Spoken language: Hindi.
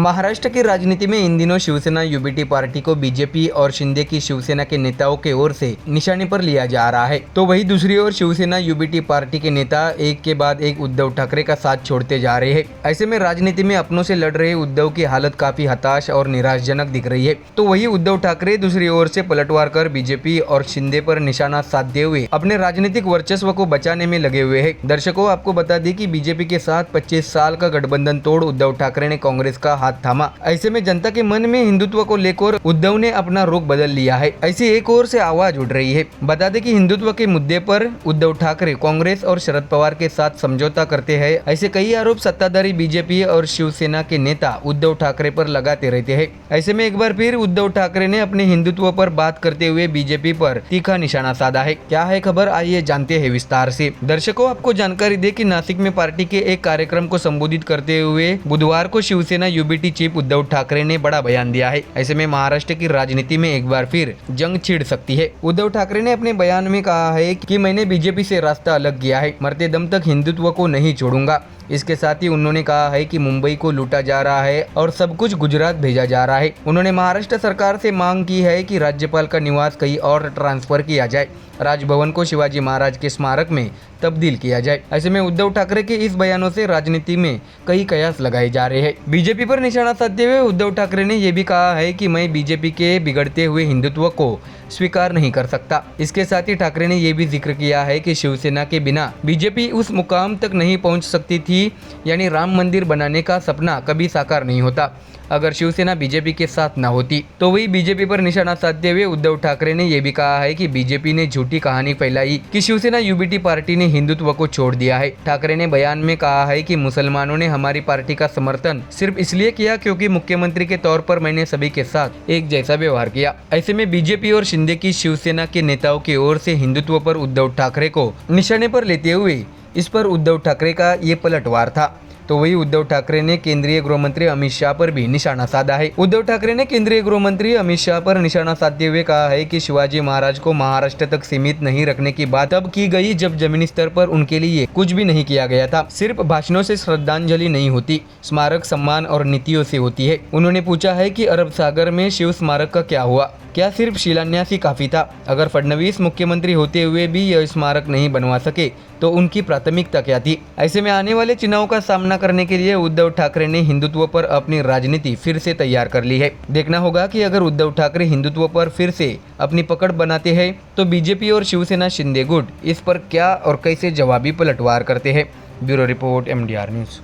महाराष्ट्र की राजनीति में इन दिनों शिवसेना यूबीटी पार्टी को बीजेपी और शिंदे की शिवसेना के नेताओं के ओर से निशाने पर लिया जा रहा है, तो वहीं दूसरी ओर शिवसेना यूबीटी पार्टी के नेता एक के बाद एक उद्धव ठाकरे का साथ छोड़ते जा रहे हैं। ऐसे में राजनीति में अपनों से लड़ रहे उद्धव की हालत काफी हताश और निराशजनक दिख रही है। तो वही उद्धव ठाकरे दूसरी ओर से पलटवार कर बीजेपी और शिंदे पर निशाना साधते हुए अपने राजनीतिक वर्चस्व को बचाने में लगे हुए हैं। दर्शकों, आपको बता दें कि बीजेपी के साथ 25 साल का गठबंधन तोड़ उद्धव ठाकरे ने कांग्रेस का हाथ थामा। ऐसे में जनता के मन में हिंदुत्व को लेकर उद्धव ने अपना रुख बदल लिया है। ऐसी एक ओर से आवाज उठ रही है। बता दें कि हिंदुत्व के मुद्दे पर उद्धव ठाकरे कांग्रेस और शरद पवार के साथ समझौता करते हैं। ऐसे कई आरोप सत्ताधारी बीजेपी और शिवसेना के नेता उद्धव ठाकरे पर लगाते रहते हैं। ऐसे में एक बार फिर उद्धव ठाकरे ने अपने हिंदुत्व पर बात करते हुए बीजेपी पर तीखा निशाना साधा है। क्या है खबर, आइए जानते हैं विस्तार से। दर्शकों, आपको जानकारी दे कि नासिक में पार्टी के एक कार्यक्रम को संबोधित करते हुए बुधवार को शिवसेना यूबीटी चीफ उद्धव ठाकरे ने बड़ा बयान दिया है। ऐसे में महाराष्ट्र की राजनीति में एक बार फिर जंग छिड़ सकती है। उद्धव ठाकरे ने अपने बयान में कहा है कि मैंने बीजेपी से रास्ता अलग किया है, मरते दम तक हिंदुत्व को नहीं छोड़ूंगा। इसके साथ ही उन्होंने कहा है कि मुंबई को लूटा जा रहा है और सब कुछ गुजरात भेजा जा रहा है। उन्होंने महाराष्ट्र सरकार से मांग की है कि राज्यपाल का निवास कहीं और ट्रांसफर किया जाए, राजभवन को शिवाजी महाराज के स्मारक में तब्दील किया जाए। ऐसे में उद्धव ठाकरे के इस बयानों से राजनीति में कई कयास लगाए जा रहे हैं। बीजेपी पर निशाना साधते हुए उद्धव ठाकरे ने यह भी कहा है कि मैं बीजेपी के बिगड़ते हुए हिंदुत्व को स्वीकार नहीं कर सकता। इसके साथ ही ठाकरे ने यह भी जिक्र किया है कि शिवसेना के बिना बीजेपी उस मुकाम तक नहीं पहुंच सकती थी, यानी राम मंदिर बनाने का सपना कभी साकार नहीं होता अगर शिवसेना बीजेपी के साथ न होती। तो वही बीजेपी पर निशाना साधते हुए उद्धव ठाकरे ने यह भी कहा है कि बीजेपी ने झूठी कहानी फैलाई कि शिवसेना यूबीटी पार्टी ने हिंदुत्व को छोड़ दिया है। ठाकरे ने बयान में कहा है कि मुसलमानों ने हमारी पार्टी का समर्थन सिर्फ इसलिए किया क्योंकि मुख्यमंत्री के तौर पर मैंने सभी के साथ एक जैसा व्यवहार किया। ऐसे में बीजेपी और शिंदे की शिवसेना के नेताओं की ओर से हिंदुत्व पर उद्धव ठाकरे को निशाने पर लेते हुए इस पर उद्धव ठाकरे का ये पलटवार था। तो वही उद्धव ठाकरे ने केंद्रीय गृह मंत्री अमित शाह पर भी निशाना साधा है। उद्धव ठाकरे ने केंद्रीय गृह मंत्री अमित शाह पर निशाना साधते हुए कहा है कि शिवाजी महाराज को महाराष्ट्र तक सीमित नहीं रखने की बात अब की गई जब जमीनी स्तर पर उनके लिए कुछ भी नहीं किया गया था। सिर्फ भाषणों से श्रद्धांजलि नहीं होती, स्मारक सम्मान और नीतियों से होती है। उन्होंने पूछा है कि अरब सागर में शिव स्मारक का क्या हुआ, क्या सिर्फ शिलान्यास ही काफी था? अगर फडणवीस मुख्यमंत्री होते हुए भी यह स्मारक नहीं बनवा सके तो उनकी प्राथमिकता क्या थी? ऐसे में आने वाले चुनाव का सामना करने के लिए उद्धव ठाकरे ने हिंदुत्व पर अपनी राजनीति फिर से तैयार कर ली है। देखना होगा कि अगर उद्धव ठाकरे हिंदुत्व पर फिर से अपनी पकड़ बनाते हैं तो बीजेपी और शिवसेना शिंदे गुट इस पर क्या और कैसे जवाबी पलटवार करते हैं। Bureau report, MDR news.